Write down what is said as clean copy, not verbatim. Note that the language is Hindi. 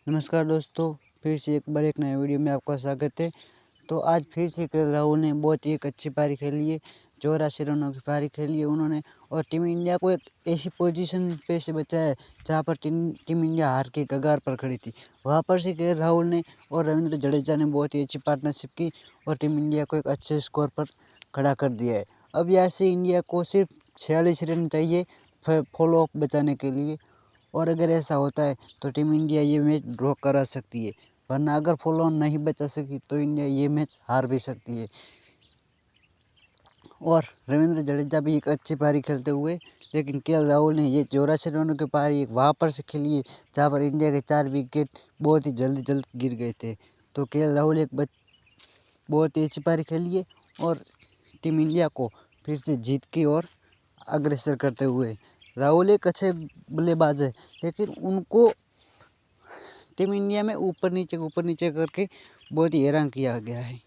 नमस्कार दोस्तों, फिर से एक बार एक नए वीडियो में आपका स्वागत है। तो आज फिर से केएल राहुल ने बहुत ही एक अच्छी पारी खेली है, 84 रनों की पारी खेली है उन्होंने और टीम इंडिया को एक ऐसी पोजीशन पे से बचाया है जहाँ पर टीम इंडिया हार के कगार पर खड़ी थी। वहाँ पर से केएल राहुल ने और रविंद्र जडेजा ने बहुत ही अच्छी पार्टनरशिप की और टीम इंडिया को एक अच्छे स्कोर पर खड़ा कर दिया है। अब यहाँ से इंडिया को सिर्फ 46 रन चाहिए फॉलो ऑफ बचाने के लिए, और अगर ऐसा होता है तो टीम इंडिया ये मैच ड्रॉ करा सकती है, वरना अगर फॉलो ऑन नहीं बचा सकी तो इंडिया ये मैच हार भी सकती है। और रविंद्र जडेजा भी एक अच्छी पारी खेलते हुए, लेकिन केएल राहुल ने ये 84 रनों की पारी एक वहाँ पर से खेली है जहाँ पर इंडिया के 4 विकेट बहुत ही जल्द गिर गए थे। तो केएल राहुल एक बहुत ही अच्छी पारी खेली है और टीम इंडिया को फिर से जीत की ओर अग्रसर करते हुए। राहुल एक अच्छे बल्लेबाज है, लेकिन उनको टीम इंडिया में ऊपर नीचे करके बहुत ही हैरान किया गया है।